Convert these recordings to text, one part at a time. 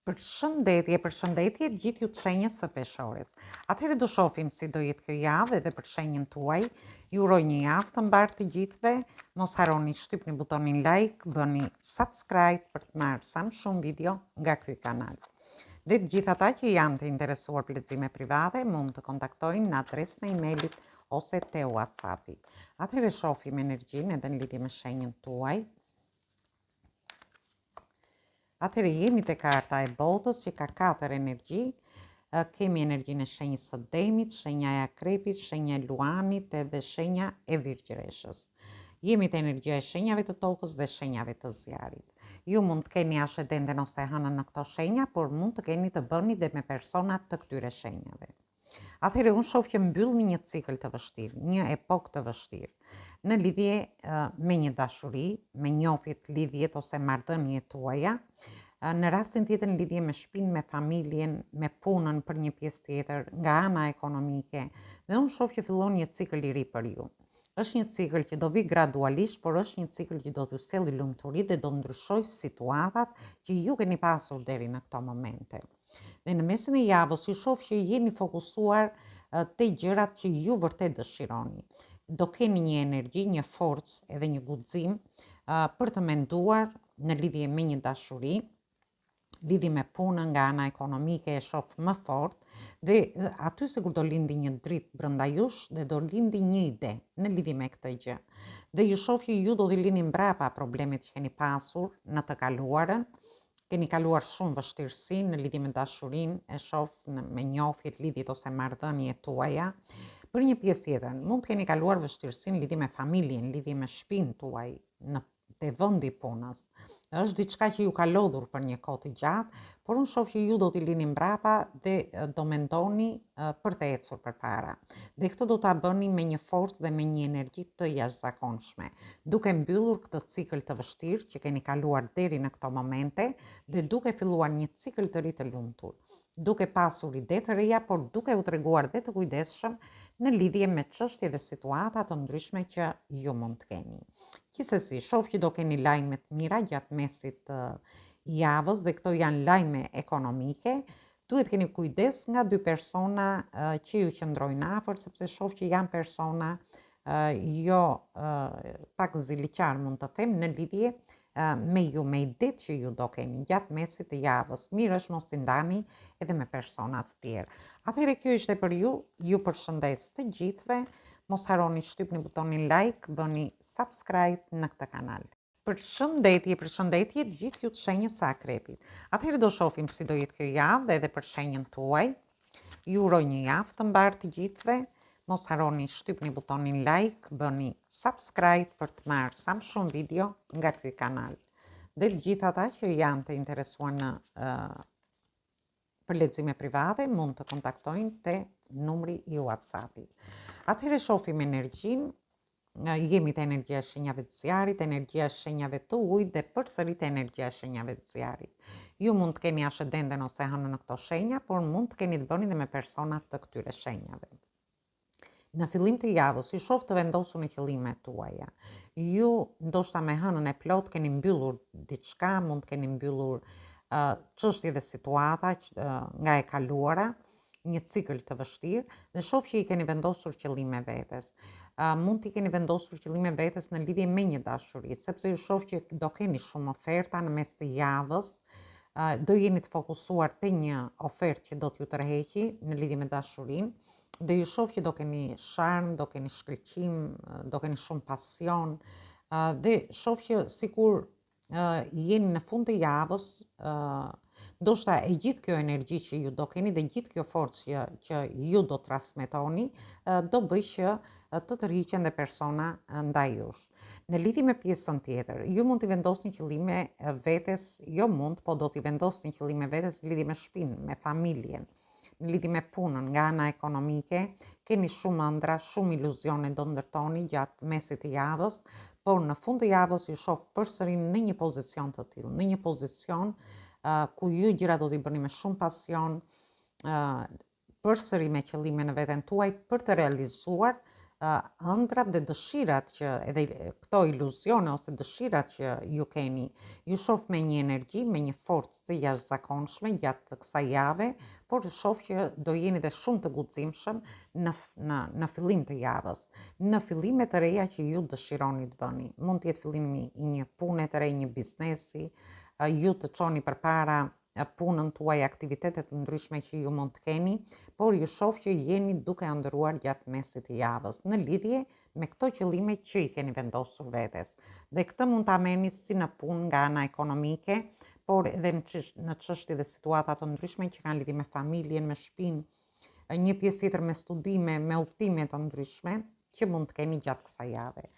Përshëndetje gjithë ju të shenjës së peshorit. Atëherë do shohim si do jetë kjo javë edhe për shenjën tuaj. Ju uroj një javë të mbarë të gjithëve. Mos harroni shtypni butonin like, bëni subscribe për të marrë sa më shumë video nga ky kanal. Dhe të gjithë ata që janë të interesuar për lexime private mund të kontaktojnë në adresën e emailit ose te WhatsAppi. Atëherë shohim energjinë edhe në lidhje me shenjën tuaj. Atëherë jemi te karta e botës që ka 4 energji. Kemi energjinë e shenjës së Demit, shenja e Akrepit, shenja e Luanit edhe shenja e Virgjëreshës. Jemi te energjia e shenjave të tokës dhe shenjave të zjarit. Ju mund të keni ascendenten ose hënën në këto shenja, por mund të keni të bëni dhe me persona të këtyre shenjave. Atëherë unë shoh që mbyllni një cikël të vështirë, një epokë të vështirë, në lidhje me një dashuri, me njofjet, lidhjet ose marrëdhëniet tuaja, në rastin tjetër në lidhje me shtëpinë, me familjen, me punën për një pjesë tjetër, nga ana ekonomike, dhe unë shoh që fillon një cikël i ri për ju. Është një cikël që do vi gradualisht, por është një cikël që do t'ju sjellë lumturi dhe do ndryshojë situatat që ju keni pasur deri në këto momente. Dhe në mesin e javës ju shoh që jeni fokusuar te gjërat që ju vërtet dëshironi. Do keni një energji, një forcë edhe një guxim për të menduar në lidhje me një dashuri, lidhje me punën nga ana ekonomike e shoh më fort, dhe aty sigur do lindi një dritë brenda jush dhe do lindi një ide në lidhje me këtë gjë. Dhe ju shoh që ju do t'i lini mbrapa problemet që keni pasur në të kaluarën. Keni kaluar shumë vështirësi në lidhje me dashurinë, e shoh me njofjet, lidhjet ose marrëdhëniet tuaja. Për një pjesë tjetër, mund të keni kaluar vështirësi në lidhje me familjen, lidhje me shtëpinë tuaj, te vendi punës. Është diçka që ju ka lodhur për një kohë të gjatë, por unë shoh që ju do t'i lini mbrapa dhe do mendoni për të ecur përpara. Dhe këtë do ta bëni me një forcë dhe me një energji të jashtëzakonshme, duke mbyllur këtë cikël të vështirë që keni kaluar deri në këto momente dhe duke filluar një cikël të ri të lumtur, duke pasur ide të reja, por duke u treguar dhe të kujdesshëm në lidhje me çështje dhe situata të ndryshme që ju mund të keni. Gjithsesi, shoh që do keni lajme të mira gjatë mesit të javës dhe këto janë lajme ekonomike. Duhet keni kujdes nga 2 persona që ju qëndrojnë afër, sepse shoh që janë persona pak ziliqar mund të them në lidhje me ju, me idetë që ju do keni gjatë mesit të javës. Mirë është mos t'i ndani edhe me persona të tjerë. Atëherë kjo ishte për ju, ju përshëndes të gjithëve. Mos harroni shtypni butonin like, bëni subscribe në këtë kanal. Përshëndetje gjithë ju të shenjës së Akrepit. Atëherë do shohim si do jetë kjo javë edhe për shenjën tuaj. Ju uroj një javë të mbarë të gjithëve. Mos harroni shtypni butonin like, bëni subscribe për të marrë sa më shumë video nga ky kanal. Dhe të gjithë ata që janë të interesuar në për lexime private mund të kontaktojnë te numri i WhatsAppit. Atëherë shohim energjinë, jemi te energjia e shenjave të zjarit, energjia e shenjave të ujit dhe përsëri te energjia e shenjave të zjarit. Ju mund të keni ascendenten ose hënën në këto shenja, por mund të keni të bëni dhe me persona të këtyre shenjave. Në fillim të javës, ju shoh të vendosur në qëllimet tuaja. Ju ndoshta me hënën e plot keni mbyllur diçka, mund të keni mbyllur çështje dhe situata nga e kaluara, një cikël të vështirë, dhe shoh që i keni vendosur qëllime vetes. Mund t'i keni vendosur qëllime vetes në lidhje me një dashuri, sepse ju shoh që do keni shumë oferta në mes të javës, do jeni të fokusuar te një ofertë që do t'ju tërheqi në lidhje me dashurinë, dhe ju shoh që do keni sharm, do keni shkëlqim, do keni shumë pasion, dhe shoh që sikur jeni në fund të javës, ndoshta e gjithë kjo energji që ju do keni dhe gjithë kjo forcë që ju do transmetoni do bëj që të tërhiqen dhe persona ndaj jush. Në lidhje me pjesën tjetër, ju mund t'i vendosni qëllime vetes, jo mund, po do t'i vendosni qëllime vetes në lidhje me shtëpinë, me familjen, në lidhje me punën, nga ana ekonomike, keni shumë ëndra, shumë iluzione do ndërtoni gjatë mesit të javës, por në fund të javës ju shoh përsëri në një pozicion të tillë, në një pozicion ku ju gjëra do t'i bëni me shumë pasion, përsëri me qëllime në veten tuaj për të realizuar ëndrat dhe dëshirat që edhe këto iluzione ose dëshirat që ju keni, ju shoh me një energji, me një forcë të jashtëzakonshme gjatë kësaj jave, por shoh që do jeni dhe shumë të guximshëm në fillim të javës, në fillime të reja që ju dëshironi të bëni. Mund të jetë fillimi i një pune të re, një biznesi, ju të çoni përpara punën tuaj, aktivitetet të ndryshme që ju mund të keni, por ju shoh që jeni duke ëndërruar gjatë mesit të javës në lidhje me këto qëllime që i keni vendosur vetes. Dhe këtë mund ta merrni si në punë nga ana ekonomike, por edhe në çështje dhe situata të ndryshme që kanë lidhje me familjen, me shtëpinë, një pjesë tjetër me studime, me udhëtime të ndryshme që mund të keni gjatë kësaj jave.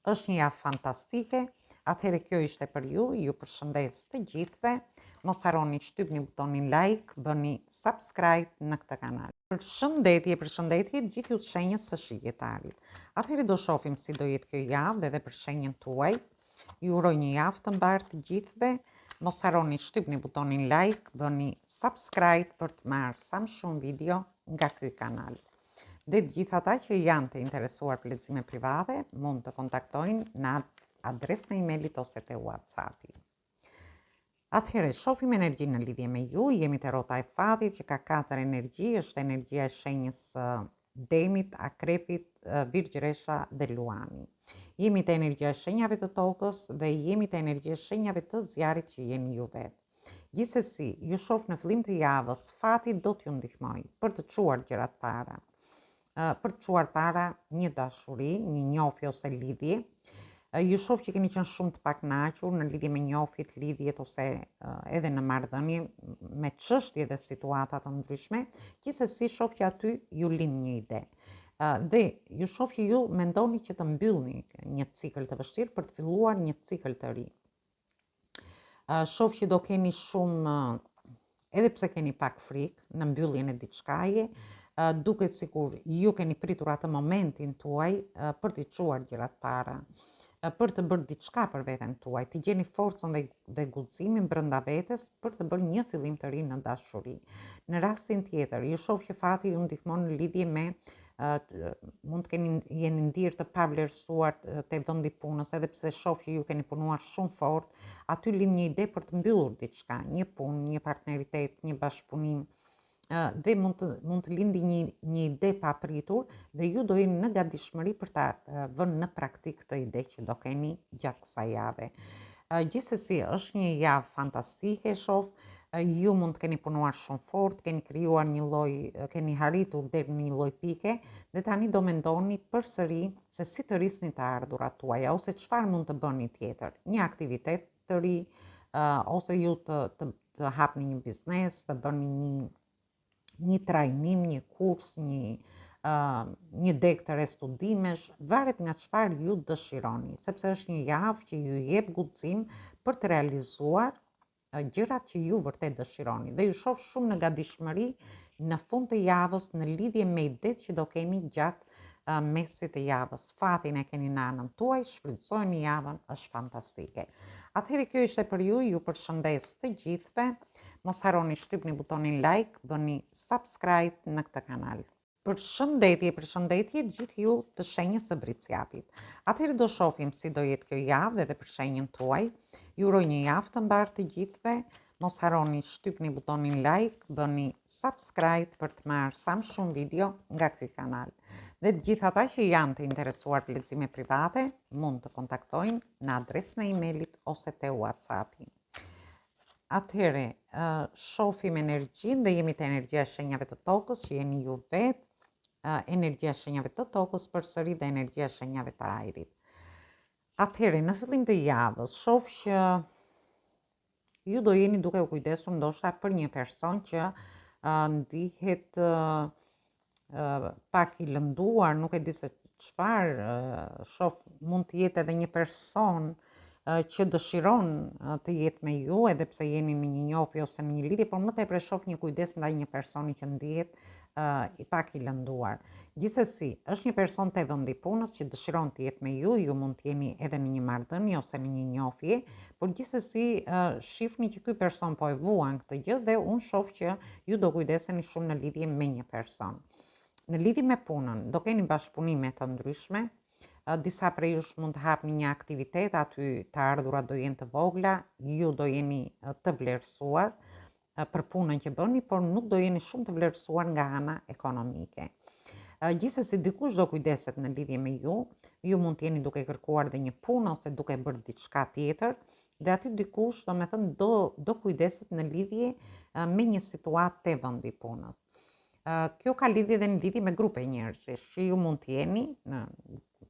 Është një javë fantastike, atëherë kjo ishte për ju përshëndes të gjithëve. Mos harroni shtypni butonin like, bëni subscribe në këtë kanal. Përshëndetje të gjithë ju të shenjës së Shigetarit. Atëherë do shohim si do jetë kjo javë edhe për shenjën tuaj. Ju uroj një javë të mbarë të gjithëve. Mos harroni shtypni butonin like, bëni subscribe për të marrë sa më shumë video nga ky kanal. Dhe të gjithë ata që janë të interesuar për lexime private, mund të kontaktojnë në adresën e emailit ose te WhatsAppi. Atëherë, shohim energjinë në lidhje me ju, jemi te rrota e fatit që ka 4 energji, është energjia e shenjës Demit, Akrepit, Virgjëresha dhe Luani. Jemi te energjia e shenjave të tokës dhe jemi te energjia e shenjave të zjarit që jeni ju vetë. Gjithsesi, ju shoh në fillim të javës, fati do t'ju ndihmoj për të çuar gjërat para. Për të çuar para një dashuri, një njohje ose lidhje. Ju shoh që keni qenë shumë të pakënaqur në lidhje me njohjet, lidhjet ose edhe në marrëdhënie me çështje dhe situata të ndryshme, gjithsesi shoh që aty ju lind një ide. Dhe ju shoh që ju mendoni që të mbyllni një cikël të vështirë për të filluar një cikël të ri. Shoh që do keni shumë, edhe pse keni pak frikë në mbylljen e diçkaje, duket sikur ju keni pritur atë momentin tuaj për t'i çuar gjërat para, për të bërë diçka për veten tuaj, të gjeni forcën dhe guximin brenda vetes për të bërë një fillim të ri në dashuri. Në rastin tjetër, ju shoh që fati ju ndihmon në lidhje me mund të jeni ndirë të pavlerësuar te vendi punës, edhe pse shoh që ju keni punuar shumë fort, aty lind një ide për të mbyllur diçka, një punë, një partneritet, një bashkëpunim. Dhe mund të lindi një ide pa pritur dhe ju do jeni në gatishmëri për ta vënë në praktik këtë ide që do keni gjatë kësaj jave. Gjithsesi, është një javë fantastike, shoh. Ju mund të keni punuar shumë fort, keni krijuar keni arritur deri në një lloj pike dhe tani do mendoni përsëri se si të rrisni të ardhurat tuaja ose çfarë mund të bëni tjetër, një aktivitet të ri, ose ju të hapni një biznes, të bëni një trajnim, një kurs, një deg të studimesh, varet nga çfarë ju dëshironi, sepse është një javë që ju jep guxim për të realizuar gjërat që ju vërtet dëshironi. Dhe ju shoh shumë në gatishmëri në fund të javës në lidhje me idetë që do keni gjatë mesit të javës. Fatin e keni në anën tuaj, shfrytëzojeni javën, është fantastike. Atëherë kjo ishte për ju përshëndes të gjithëve. Mos harroni shtypni butonin like, bëni subscribe në këtë kanal. Përshëndetje gjithë ju të shenjës së Briciapit. Atëherë do shohim si do jetë kjo javë edhe për shenjën tuaj. Ju uroj një javë të mbarë të gjithëve. Mos harroni shtypni butonin like, bëni subscribe për të marrë sa më shumë video nga ky kanal. Dhe të gjithë ata që janë të interesuar për lexime private, mund të kontaktojnë në adresën e emailit ose te WhatsAppi. Atëherë, shohim energjinë dhe jemi te energjia e shenjave të tokës që jeni ju vetë, energjia e shenjave të tokës përsëri dhe energjia e shenjave të ajrit. Atëherë, në fillim të javës, shoh që ju do jeni duke u kujdesur ndoshta për një person që ndihet pak i lënduar, nuk e di se çfarë, shoh mund të jetë edhe një person që dëshiron të jetë me ju, edhe pse jeni në një njohje ose në një lidhje, por më tepër shoh një kujdes ndaj një personi që ndihet i pak i lënduar. Gjithsesi, është një person te vendi punës që dëshiron të jetë me ju, ju mund të jeni edhe në një marrëdhënie ose në një njohje, por gjithsesi shihni që ky person po e vuan këtë gjë dhe unë shoh që ju do kujdeseni shumë në lidhje me një person. Në lidhje me punën, do keni bashkëpunime të ndryshme, disa prej jush mund të hapni një aktivitet, aty të ardhurat do jenë të vogla, ju do jeni të vlerësuar për punën që bëni, por nuk do jeni shumë të vlerësuar nga ana ekonomike. Gjithsesi dikush do kujdeset në lidhje me ju mund të jeni duke kërkuar dhe një punë ose duke bërë diçka tjetër, dhe aty dikush do kujdeset në lidhje me një situatë të vendi punës. Kjo ka lidhje dhe në lidhje me grupe njerëzish, që ju mund të jeni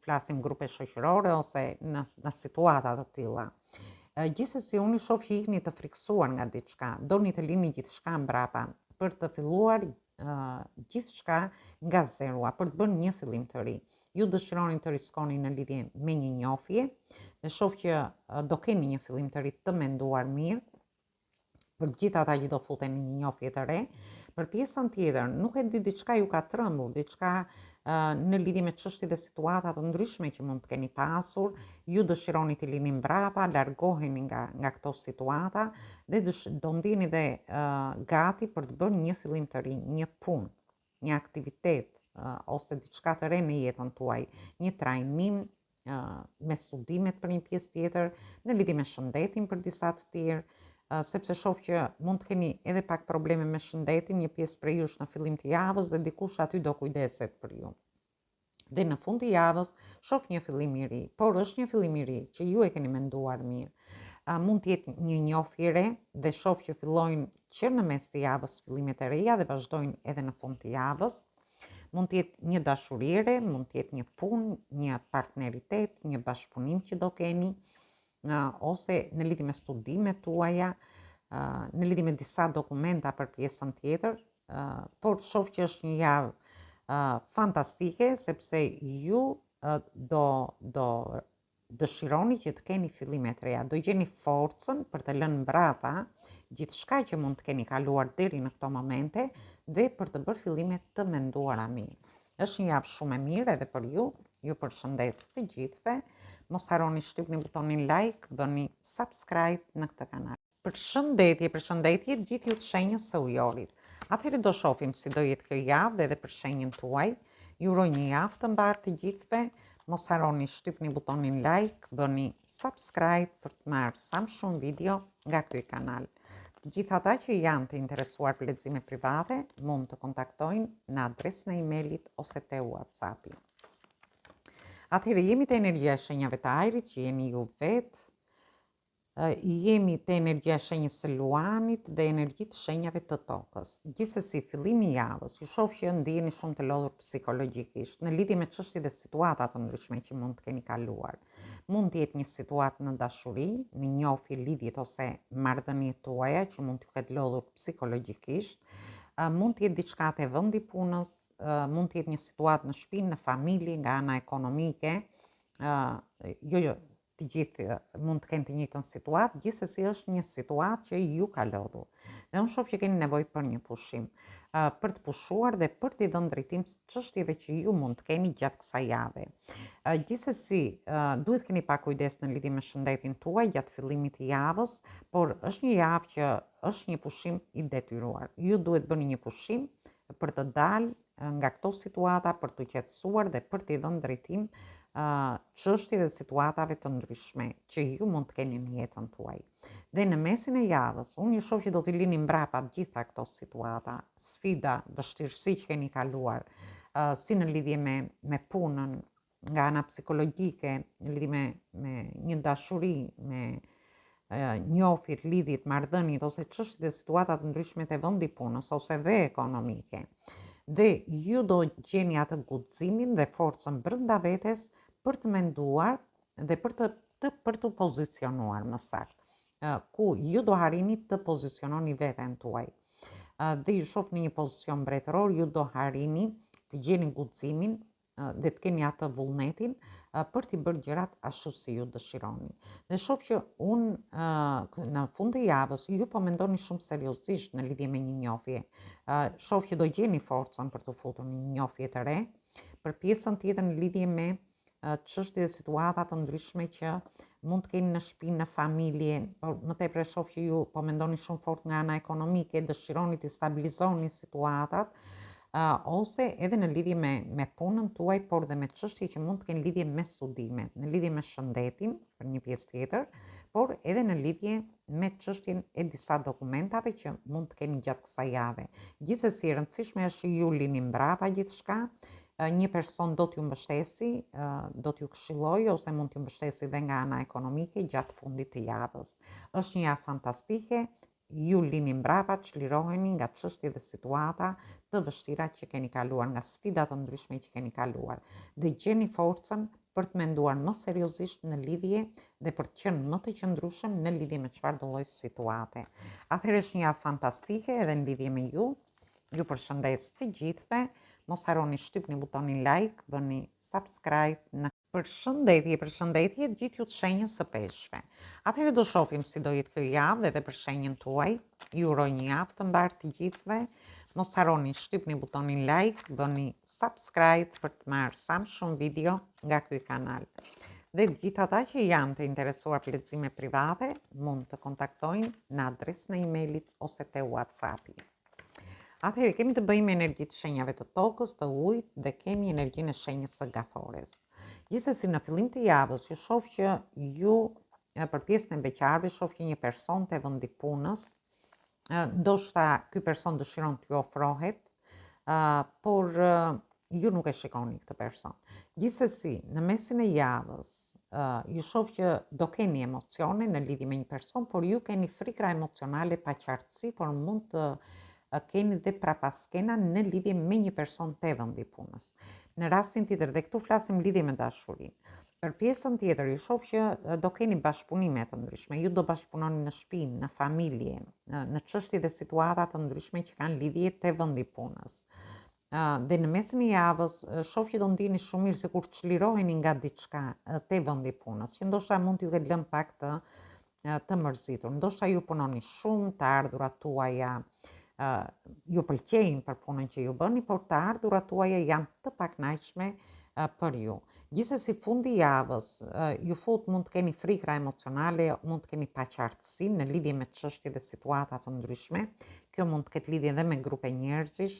flasim grupe shoqërore ose në situata të tilla. Gjithsesi unë shoh që jeni të friksuar nga diçka, doni të lini gjithçka mbrapa për të filluar gjithçka nga zerua, për të bërë një fillim të ri. Ju dëshironi të riskoni në lidhje me një njohje, dhe shoh që do keni një fillim të ri të menduar mirë për gjithë ata që do futen në një njohje të re. Për pjesën tjetër, nuk e di, diçka ju ka trembur, diçka në lidhje me çështje dhe situata të ndryshme që mund të keni pasur, ju dëshironi të lini mbrapa, largoheni nga këto situata dhe do ndjeni dhe gati për të bërë një fillim të ri, një punë, një aktivitet ose diçka të re në jetën tuaj, një trajnim me studimet për një pjesë tjetër, në lidhje me shëndetin për disa të tjerë, sepse shoh që mund të keni edhe pak probleme me shëndetin, një pjesë prej jush në fillim të javës dhe dikush aty do kujdeset për ju. Dhe në fund të javës shoh një fillim i ri, por është një fillim i ri që ju e keni menduar mirë. Mund të jetë një njohje re dhe shoh që fillojnë që në mes të javës fillimet e reja dhe vazhdojnë edhe në fund të javës. Mund të jetë një dashuri re, mund të jetë një punë, një partneritet, një bashkëpunim që do keni, ose në lidhje me studimet tuaja, në lidhje me disa dokumenta për pjesën tjetër, por shoh që është një javë fantastike, sepse ju do dëshironi që të keni fillime të reja, do gjeni forcën për të lënë mbrapa gjithçka që mund të keni kaluar deri në këto momente dhe për të bërë fillime të menduara mirë. Është një javë shumë e mirë edhe për ju përshëndes të gjithëve. Mos harroni shtypni butonin like, bëni subscribe në këtë kanal. Përshëndetje gjithë ju të shenjës së ujorit. Atëherë do shohim si do jetë kjo javë dhe edhe për shenjën tuaj. Ju uroj një javë të mbarë të gjithëve. Mos harroni shtypni butonin like, bëni subscribe për të marrë sa më shumë video nga ky kanal. Të gjithë ata që janë të interesuar për lexime private mund të kontaktojnë në adresën e emailit ose te WhatsAppi. Atëherë jemi të energjia e shenjave të ajrit, që jeni ju vetë, jemi të energjia e shenjës së luanit dhe energji të shenjave të tokës. Gjithsesi, fillimi i javës, ju shoh që ndiheni shumë të lodhur psikologjikisht në lidhje me çështje dhe situata të ndryshme që mund të keni kaluar. Mund të jetë një situatë në dashuri, në njohje, lidhjet ose marrëdhëniet tuaja që mund të ketë lodhur psikologjikisht. Mund të jetë diçka te vendi punës, mund të jetë një situatë në shtëpi, në familje, nga ana ekonomike. Jo, të gjithë mund të kenë të njëjtën situatë, gjithsesi është një situatë që ju ka lodhur. Dhe unë shoh që keni nevojë për një pushim, për të pushuar dhe për të dhënë drejtim çështjeve që ju mund të keni gjatë kësaj jave. Gjithsesi, duhet keni pak kujdes në lidhje me shëndetin tuaj gjatë fillimit të javës, por është një javë që është një pushim i detyruar. Ju duhet bëni një pushim për të dalë nga këto situata, për të qetësuar dhe për të dhënë drejtim çështjeve dhe situatave të ndryshme që ju mund të keni në jetën tuaj. Dhe në mesin e javës, unë ju shoh që do t'i lini mbrapa gjitha këto situata, sfida, vështirësi që keni kaluar, si në lidhje me punën, nga ana psikologjike, në lidhje me një dashuri, me njohjet, lidhjet, marrëdhëniet ose çështje dhe situata të ndryshme të vendi punës ose dhe ekonomike. Dhe ju do gjeni atë guximin dhe forcën brenda vetes për të menduar dhe për të pozicionuar më saktë, ku ju do arrini të poziciononi veten tuaj. Dhe ju shoh në një pozicion mbretëror, ju do arrini të gjeni guximin dhe të keni atë vullnetin për t'i bërë gjërat ashtu si ju dëshironi. Dhe shoh që unë në fund të javës ju po mendoni shumë seriozisht në lidhje me një njohje. Shoh që do gjeni forcën për të futur në një njohje të re, për pjesën tjetër në lidhje me çështje dhe situata të ndryshme që mund të keni në shtëpi, në familje, por më tepër shoh që ju po mendoni shumë fort nga ana ekonomike, dëshironi të stabilizoni situatat. ose edhe në lidhje me punën tuaj, por dhe me çështje që mund të kenë lidhje me studimet, në lidhje me shëndetin, për një pjesë tjetër, por edhe në lidhje me çështjen e disa dokumentave që mund të keni gjatë kësaj jave. Gjithsesi, e rëndësishme është që ju lini mbrapa gjithçka, një person do t'ju mbështesi, do t'ju këshilloj ose mund t'ju mbështesi dhe nga ana ekonomike gjatë fundit të javës. Është një javë fantastike, ju lini mbrapa, çliroheni nga çështje dhe situata të vështira që keni kaluar, nga sfidat të ndryshme që keni kaluar, dhe gjeni forcën për të menduar më seriozisht në lidhje dhe për të qenë më të qëndrueshëm në lidhje me çfarëdo lloj situate. Atëherë është një javë fantastike edhe në lidhje me ju. Ju përshëndes të gjithëve. Mos harroni shtypni butonin like, bëni subscribe në Përshëndetje gjithë ju të shenjës së peshqve. Atëherë do shohim si do jetë kjo javë dhe për shenjën tuaj. Ju uroj një javë të mbarë të gjithëve. Mos harroni shtypni butonin like, bëni subscribe për të marrë sa më shumë video nga ky kanal. Dhe gjithë ata që janë të interesuar për lexime private, mund të kontaktojnë në adresën e emailit ose te WhatsAppi. Atëherë kemi të bëjmë energji të shenjave të tokës, të ujit dhe kemi energjinë e shenjës së gafores. Gjithsesi, në fillim të javës ju shoh që ju për pjesën e beqarëve shoh që një person te vendi punës, ndoshta ky person dëshiron t'ju ofrohet, por ju nuk e shikoni këtë person. Gjithsesi, në mesin e javës ju shoh që do keni emocione në lidhje me një person, por ju keni frikra emocionale, paqartësi, por mund të keni dhe prapaskena në lidhje me një person te vendi punës. Në rastin tjetër, dhe këtu flasim lidhje me dashurinë. Për pjesën tjetër, ju shoh që do keni bashkëpunime të ndryshme. Ju do bashkëpunoni në shtëpi, në familje, në çështje dhe situata të ndryshme që kanë lidhje te vendi punës. Dhe në mesin e javës shoh që do ndiheni shumë mirë sikur çliroheni nga diçka te vendi punës, që ndoshta mund t'ju ketë lënë pak të mërzitur. Ndoshta ju punoni shumë, të ardhurat tuaja ju pëlqejnë për punën që ju bëni, por të ardhurat tuaja janë të pakënaqshme për ju. Gjithsesi, fundi i javës ju fut, mund të keni frikra emocionale, mund të keni paqartësi në lidhje me çështje dhe situata të ndryshme. Kjo mund të ketë lidhje edhe me grupe njerëzish,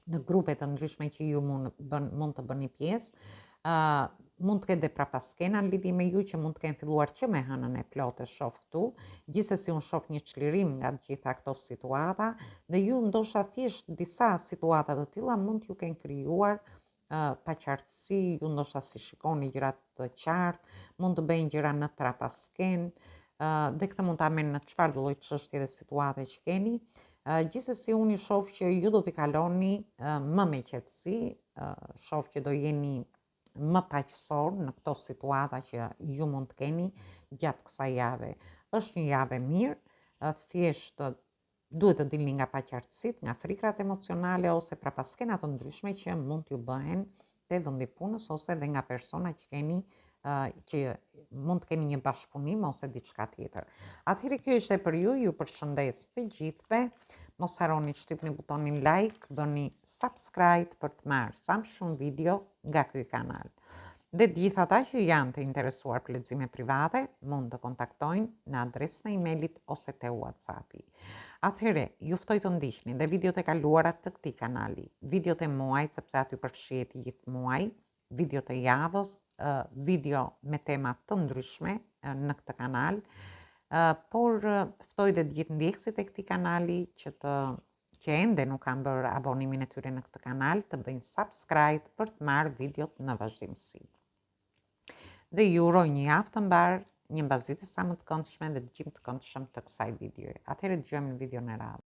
në grupe të ndryshme që ju mund të bëni pjesë. Mund të ketë dhe prapaskena në lidhje me ju që mund të kenë filluar që me hënën e plotë, shoh këtu. Gjithsesi, unë shoh një çlirim nga gjitha këto situata dhe ju ndoshta thjesht disa situata të tilla mund t'ju kenë krijuar paqartësi, ju ndoshta si shikoni gjërat të qartë, mund të bëjnë gjëra në prapaskenë, dhe këtë mund ta merrni në çfarëdo lloj çështje dhe situate që keni. Gjithsesi, unë shoh që ju do t'i kaloni më me qetësi, shoh që do jeni më paqësor në këto situata që ju mund të keni gjatë kësaj jave. Është një javë e mirë, thjesht duhet të dilni nga paqartësitë, nga frikrat emocionale ose prapaskenat të ndryshme që mund t'ju bëhen te vendi punës ose dhe nga persona që keni që mund të keni një bashkëpunim ose diçka tjetër. Atëherë kjo ishte për ju, ju përshëndes të gjithëve. Mos harroni shtypni butonin like, bëni subscribe për të marrë sa më shumë video nga ky kanal. Dhe gjithë ata që janë të interesuar për lexime private, mund të kontaktojnë në adresën e emailit ose te WhatsAppi. Atëherë, ju ftoj të ndiqni dhe videot e kaluara të këtij kanali, videot e muajit, sepse aty përfshihet gjithë muaji, videot e javës, video me tema të ndryshme në këtë kanal. Por ftoj dhe të gjithë ndjekësit e këtij kanali që ende nuk kanë bërë abonimin e tyre në këtë kanal, të bëjnë subscribe për të marrë videot në vazhdimsi. Dhe ju uroj një javë të mbarë, një mbazitë sa më të këndshme dhe dëgjim të këndshëm të kësaj videoje. Atëherë dëgjojmë në videon e radhës.